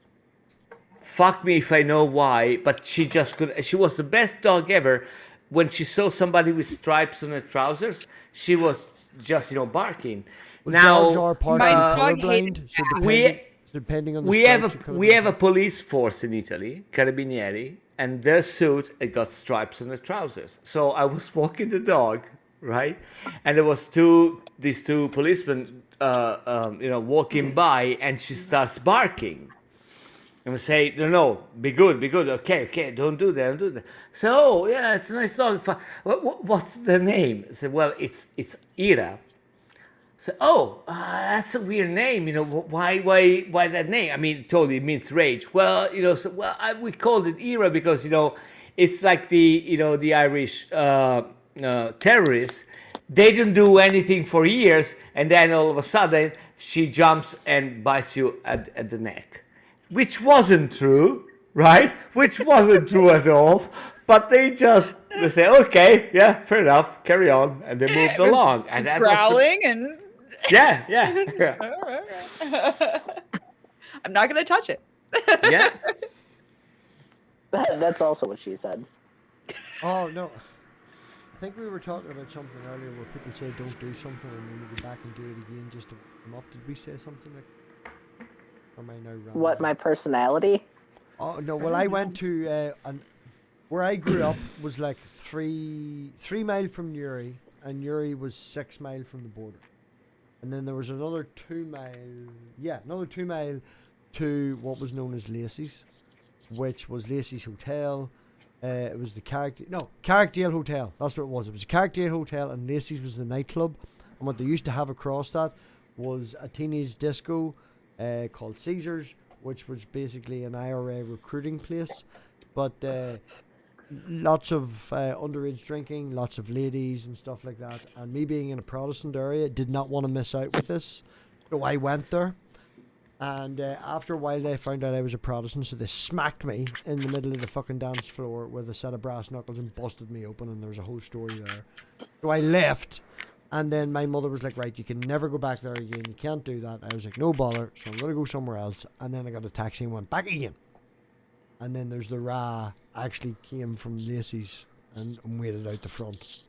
Fuck me if I know why, but she just couldn't. She was the best dog ever. When she saw somebody with stripes on her trousers, she was just, barking. Well, now, dogs are partially colorblind, so depending on the we have a police force in Italy, Carabinieri, and their suit, it got stripes on the trousers. So I was walking the dog, right, and there was these two policemen, walking by, and she starts barking. And we say, no, be good, okay, don't do that. So, yeah, it's a nice dog. What's the name? I said, well, it's Ira. So, that's a weird name. Why that name? I mean, it totally means rage. Well, we called it Ira because, it's like the Irish terrorists. They don't do anything for years, and then all of a sudden, she jumps and bites you at the neck. Which wasn't true, right? Which wasn't true at all. But they say, okay, yeah, fair enough, carry on, and they moved along. And it's growling and. Yeah. I'm not gonna touch it. Yeah. That's also what she said. Oh no. think we were talking about something earlier where people say don't do something and then you go back and do it again just to come up. Did we say something like? Or am I now wrong? What, my personality? Oh no! Well, I went to where I grew up was like 3 mile from Newry, and Newry was 6 mile from the border, and then there was another 2 mile. Yeah, another 2 mile to what was known as Lacey's, which was Lacey's Hotel. It was the Carrickdale Hotel. That's what it was. It was a Carrickdale Hotel, and Lacey's was the nightclub. And what they used to have across that was a teenage disco called Caesars, which was basically an IRA recruiting place. But lots of underage drinking, lots of ladies and stuff like that. And me being in a Protestant area, did not want to miss out with this. So I went there. And after a while, they found out I was a Protestant, so they smacked me in the middle of the fucking dance floor with a set of brass knuckles and busted me open, and there was a whole story there. So I left, and then my mother was like, right, you can never go back there again, you can't do that. I was like, no bother, so I'm going to go somewhere else. And then I got a taxi and went back again. And then there's the Ra actually came from Lacey's and waited out the front.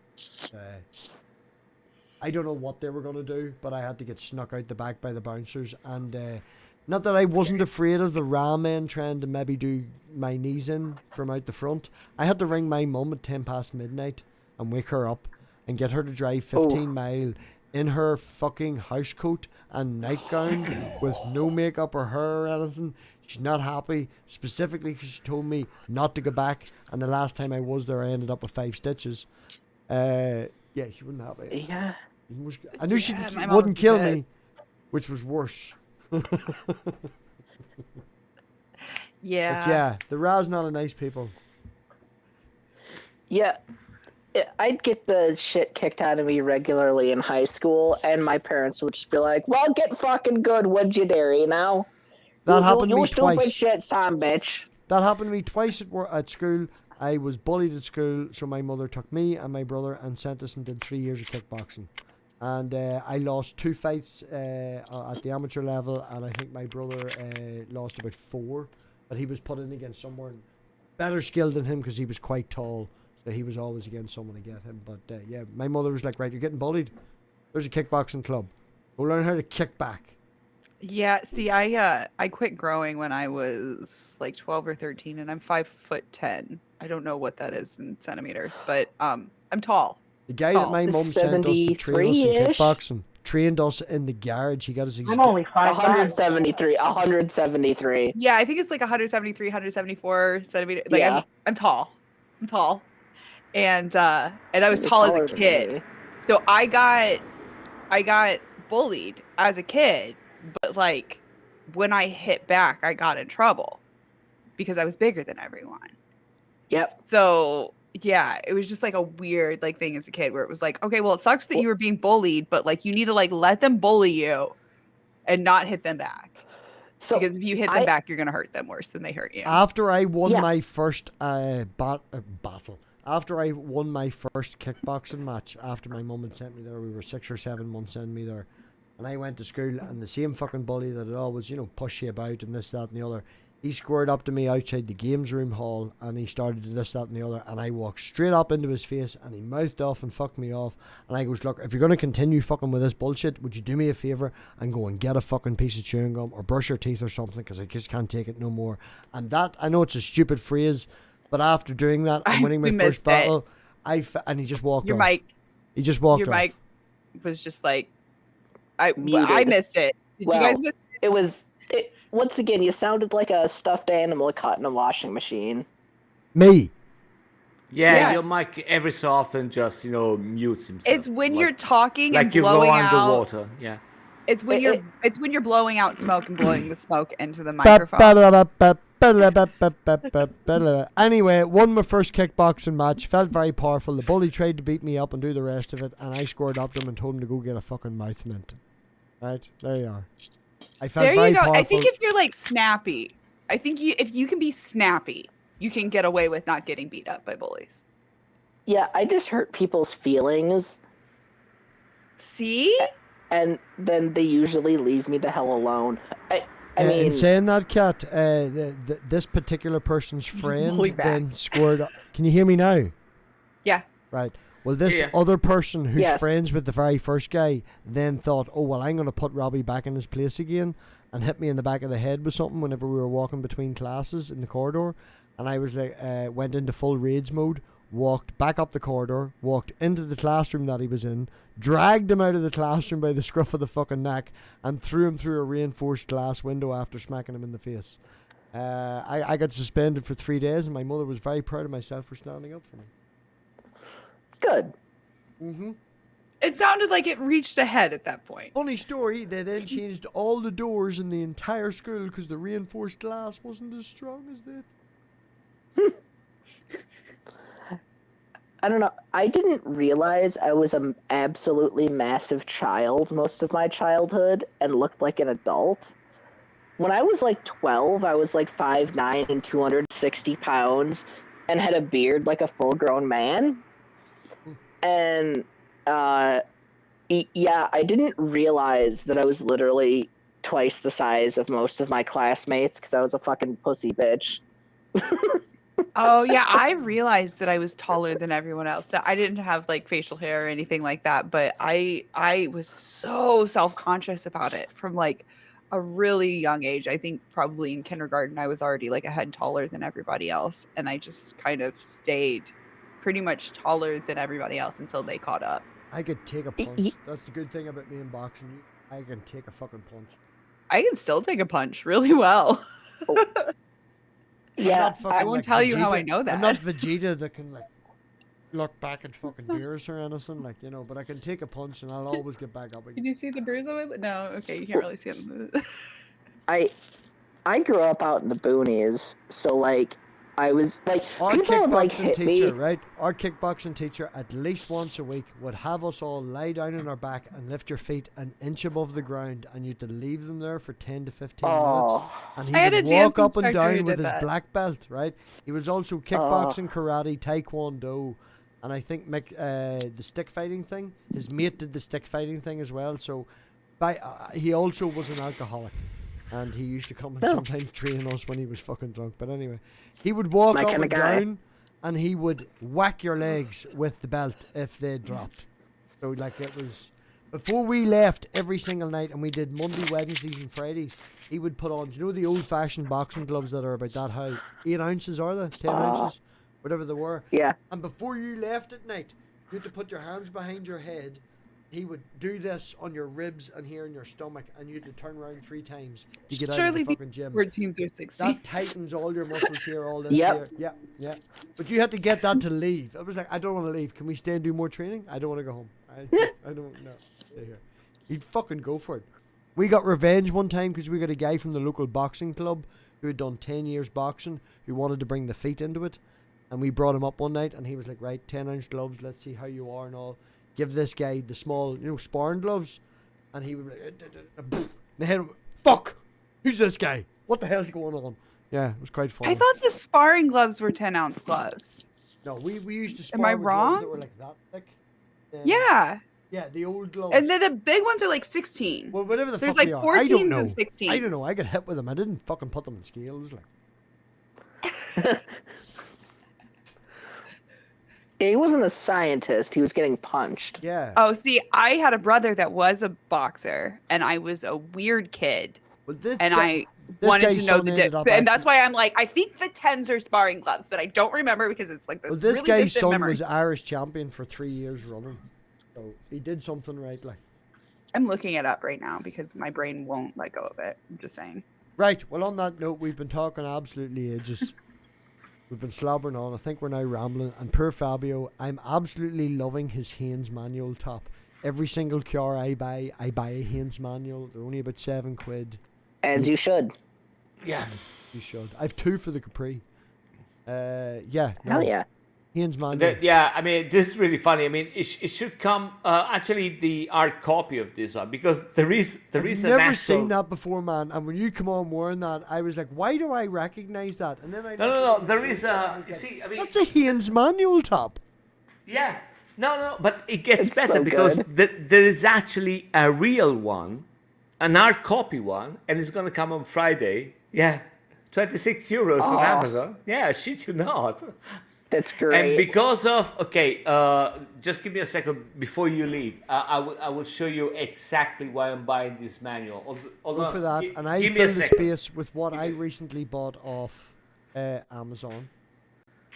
I don't know what they were going to do, but I had to get snuck out the back by the bouncers. And not that I wasn't afraid of the Ra men trying to maybe do my knees in from out the front. I had to ring my mum at 10 past midnight and wake her up and get her to drive 15 mile in her fucking house coat and nightgown with no makeup or hair or anything. She's not happy, specifically because she told me not to go back. And the last time I was there, I ended up with 5 stitches. Yeah, she wasn't happy. Yeah. I knew she wouldn't kill me, which was worse. Yeah. But yeah, the Ra's not a nice people. Yeah. I'd get the shit kicked out of me regularly in high school, and my parents would just be like, well, get fucking good, would you dare, you know? That happened to me stupid twice. Shit, son, bitch. That happened to me twice at school. I was bullied at school, so my mother took me and my brother and sent us and did 3 years of kickboxing. And I lost 2 fights at the amateur level, and I think my brother lost about 4. But he was put in against someone better skilled than him because he was quite tall. So he was always against someone to get him. But yeah, my mother was like, right, you're getting bullied. There's a kickboxing club. Go learn how to kick back. Yeah, see, I quit growing when I was like 12 or 13, and I'm 5'10". I don't know what that is in centimeters, but I'm tall. The guy that my mum sent us to train us in kickboxing trained us in the garage. He got us. I'm only 5'5". 173. 173. Yeah, I think it's like 173, 174 centimeters. Like Yeah. I'm tall. I'm tall, and I was tall as a kid. So I got bullied as a kid, but like when I hit back, I got in trouble because I was bigger than everyone. Yep. So yeah, it was just like a weird like thing as a kid where it was like, okay, well, it sucks that you were being bullied, but like you need to like let them bully you and not hit them back. So because if you hit them back, you're gonna hurt them worse than they hurt you. After I won my first battle, after I won my first kickboxing match, after my mum had sent me there, we were 6 or 7 months sending me there, and I went to school, and the same fucking bully that had always, push you about and this, that, and the other, he squared up to me outside the games room hall, and he started to this, that, and the other, and I walked straight up into his face, and he mouthed off and fucked me off, and I goes, look, if you're going to continue fucking with this bullshit, would you do me a favour and go and get a fucking piece of chewing gum or brush your teeth or something, because I just can't take it no more. And that, I know it's a stupid phrase, but after doing that and winning my first battle, and he just walked off. He just walked off. Your mic was just like, I missed it. Did you guys miss it? Once again, you sounded like a stuffed animal caught in a washing machine. Me? Yeah, Yes. your mic every so often just, mutes himself. It's when you're talking like and you blowing go out. underwater. Yeah. It's when you're blowing out smoke and blowing the smoke into the microphone. Anyway, won my first kickboxing match. Felt very powerful. The bully tried to beat me up and do the rest of it, and I scored up to him and told him to go get a fucking mouth mint. Right, there you are. I felt there very you go. powerful. I think if you're like snappy, if you can be snappy, you can get away with not getting beat up by bullies. Yeah, I just hurt people's feelings. See? And then they usually leave me the hell alone. I mean, in saying that, Kat, this particular person's friend then scored. Can you hear me now? Yeah. Right. Well, this other person who's friends with the very first guy then thought, oh, well, I'm going to put Robbie back in his place again, and hit me in the back of the head with something whenever we were walking between classes in the corridor. And I was like, went into full rage mode, walked back up the corridor, walked into the classroom that he was in, dragged him out of the classroom by the scruff of the fucking neck, and threw him through a reinforced glass window after smacking him in the face. I got suspended for 3 days, and my mother was very proud of myself for standing up for me. Good. Mm-hmm. It sounded like it reached a head at that point. Funny story, they then changed all the doors in the entire school because the reinforced glass wasn't as strong as that. I don't know. I didn't realize I was an absolutely massive child most of my childhood and looked like an adult. When I was like 12, I was like 5'9" and 260 pounds and had a beard like a full-grown man. And, yeah, I didn't realize that I was literally twice the size of most of my classmates because I was a fucking pussy bitch. Oh, yeah, I realized that I was taller than everyone else. I didn't have, like, facial hair or anything like that, but I was so self-conscious about it from, like, a really young age. I think probably in kindergarten, I was already, like, a head taller than everybody else, and I just kind of stayed pretty much taller than everybody else until they caught up. I could take a punch. That's the good thing about me in boxing. I can take a fucking punch. I can still take a punch really well. Oh. Yeah, I won't tell you how I know that. I'm not Vegeta that can like look back at fucking beers or anything, like, you know, but I can take a punch and I'll always get back up again. Can you see the bruise on it? No, okay, you can't really see it. I grew up out in the boonies, so like I was like, our people would like kickboxing hit teacher, me. right? Our kickboxing teacher, at least once a week, would have us all lie down on our back and lift your feet an inch above the ground, and you had to leave them there for 10 to 15 minutes. And he would walk up and down with his black belt, right? He was also kickboxing, karate, taekwondo, and I think the stick fighting thing. His mate did the stick fighting thing as well. So, he also was an alcoholic. And he used to come and sometimes train us when he was fucking drunk. But anyway, he would walk up and down, and he would whack your legs with the belt if they dropped. So, like, it was... Before we left every single night, and we did Monday, Wednesdays, and Fridays, he would put on, you know, the old-fashioned boxing gloves that are about that high? 8 ounces, are they? 10 ounces? Whatever they were. Yeah. And before you left at night, you had to put your hands behind your head. He would do this on your ribs and here in your stomach, and you had to turn around 3 times to get out of the fucking gym. 14s or 16s. That tightens all your muscles here, all this here. Yeah, yeah. But you had to get that to leave. I was like, I don't want to leave. Can we stay and do more training? I don't want to go home. I don't know. Stay here. He'd fucking go for it. We got revenge one time because we got a guy from the local boxing club who had done 10 years boxing who wanted to bring the feet into it. And we brought him up one night, and he was like, right, 10-ounce gloves, let's see how you are and all. Give this guy the small, you know, sparring gloves. And he would be like, the head, fuck, who's this guy? What the hell's going on? Yeah, it was quite fun. I thought the sparring gloves were 10-ounce gloves. No, we used to spar Am I with wrong? gloves that were like that thick. Yeah. Yeah, the old gloves. And then the big ones are like 16. Well, whatever the There's fuck like they are. 14s I don't know. and 16s. I don't know. I got hit with them. I didn't fucking put them in scales. Like. He wasn't a scientist. He was getting punched. Yeah. Oh, see, I had a brother that was a boxer, and I was a weird kid. Well, I wanted to know the difference. And that's why I'm like, I think the 10s are sparring gloves, but I don't remember because it's like this. Well, this really guy's distant son memory. was Irish champion for 3 years running. So he did something right. Like. I'm looking it up right now because my brain won't let go of it. I'm just saying. Right. Well, on that note, we've been talking absolutely ages. We've been slobbering on. I think we're now rambling. And poor Fabio, I'm absolutely loving his Haynes manual top. Every single car I buy a Haynes manual. They're only about £7. As you should. Yeah. You should. I have 2 for the Capri. Yeah. No. Hell yeah. Haynes manual. Yeah, I mean, this is really funny. I mean, it should come, actually, the art copy of this one, because there is I've an never actual... seen that before, man. And when you come on wearing that, I was like, why do I recognize that? And then I No, there is a... You see, I mean... That's a Haynes manual top. Yeah. No, but it gets It's better so because good. there is actually a real one, an art copy one, and it's going to come on Friday. Yeah. €26 on Amazon. Yeah, shit you not. That's great. And because of just give me a second before you leave. I will show you exactly why I'm buying this manual. Go for that, and I give me a filled the second. space with what I recently bought off Amazon,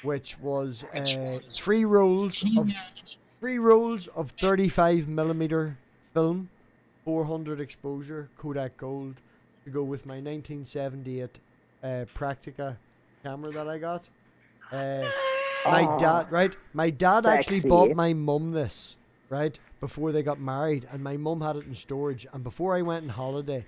which was 3 rolls of 35mm film, 400 exposure Kodak Gold, to go with my 1978 Praktica camera that I got. My dad actually Sexy. bought my mum this, right, before they got married, and my mum had it in storage. And before I went on holiday,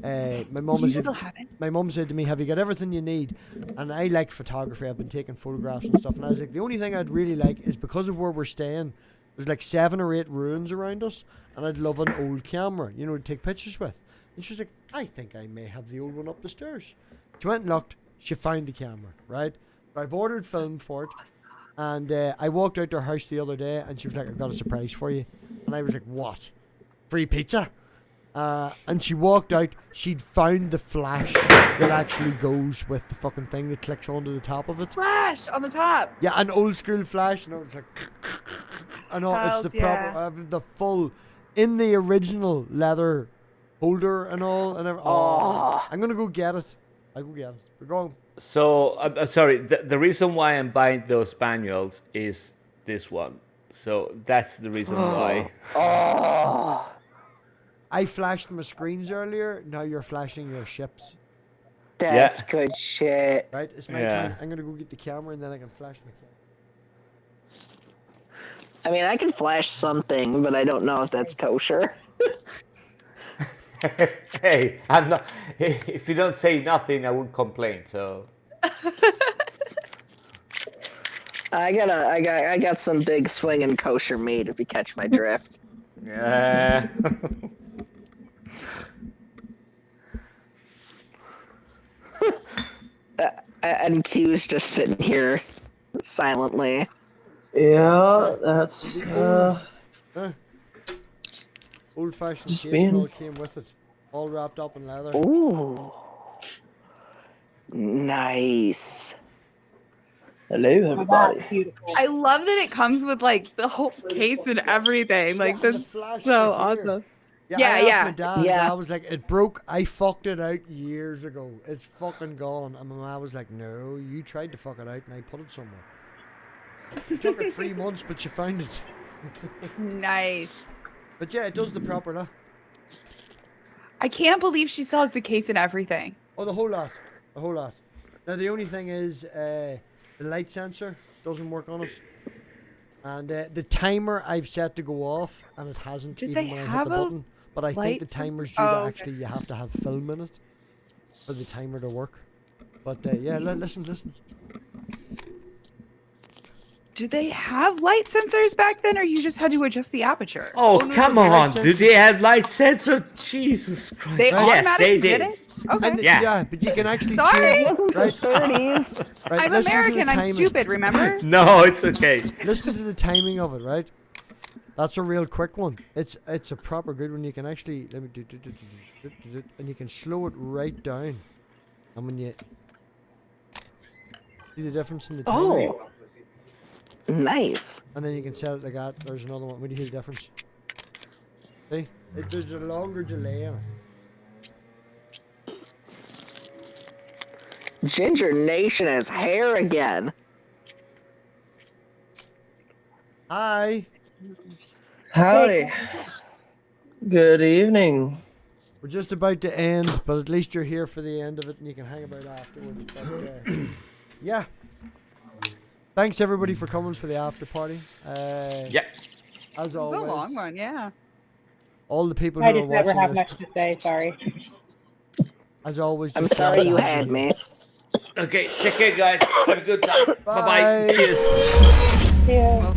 my mum You still have it? my mum said to me, "Have you got everything you need?" And I like photography. I've been taking photographs and stuff, and I was like, the only thing I'd really like is, because of where we're staying, there's like 7 or 8 ruins around us, and I'd love an old camera, you know, to take pictures with. And she was like, "I think I may have the old one up the stairs." She went and looked. She found the camera, right? So I've ordered film for it. And I walked out to her house the other day, and she was like, "I've got a surprise for you." And I was like, "What? Free pizza?" And she walked out. She'd found the flash that actually goes with the fucking thing that clicks onto the top of it. Flash on the top. Yeah, an old school flash. And I was like, I know, it's the Hells proper, the full, in the original leather holder and all. And I'm going to go get it. I'll go get it. We're going. So I'm sorry. The reason why I'm buying those manuals is this one. So that's the reason why. I flashed my screens earlier. Now you're flashing your ships. That's good shit. Right? It's my time. I'm going to go get the camera, and then I can flash my camera. I mean, I can flash something, but I don't know if that's kosher. Hey, I'm not. If you don't say nothing, I won't complain. So. I got some big swinging kosher meat, if you catch my drift. Yeah. And Q's just sitting here silently. Yeah, that's Old-fashioned Just case being- all came with it, all wrapped up in leather. Ooh. Nice. hello everybody. That's beautiful. I love that it comes with like the whole case and everything. Like Yeah, and the that's flash so right here. awesome. Yeah, Yeah, I asked yeah. my dad. Yeah. I was like, "It broke. I fucked it out years ago. It's fucking gone." And my mom was like, "No, you tried to fuck it out, and I put it somewhere." It took her 3 months, but she found it. Nice. But yeah, it does the proper lot. I can't believe she still has the case and everything. Oh, the whole lot. The whole lot. Now, the only thing is the light sensor doesn't work on it. And the timer I've set to go off, and it hasn't Did even they when I hit have the a button. But I think light the sen- timer's due Oh, to okay. actually, you have to have film in it for the timer to work. But yeah, listen. Did they have light sensors back then, or you just had to adjust the aperture? Oh, no, come no, light on! Do they have light sensor? Jesus Christ! They Yes, automatically they did. it? Okay. And Yeah. yeah, but you can actually Sorry. It change. wasn't the Right. 30s. Right, I'm listen to the American. I'm timing. stupid. Remember? No, it's okay. Listen to the timing of it, right? That's a real quick one. It's a proper good one. You can actually let me do, and you can slow it right down. And when you see the difference in the timing, Oh. Nice. and then you can set it like that. There's another one. When you hear the difference, see, there's a longer delay in it. Ginger Nation has hair again. Hi. Howdy. Good evening. We're just about to end, but at least you're here for the end of it, and you can hang about afterwards. But, yeah. Thanks everybody for coming for the after party. Yeah. As It's a always, long one, yeah. all the people I who are just never watching have this, much to say. Sorry. as always, I'm just sorry glad to you have had me. Okay, take care, guys. Have a good time. Bye Bye. bye. Cheers. Yeah. Well,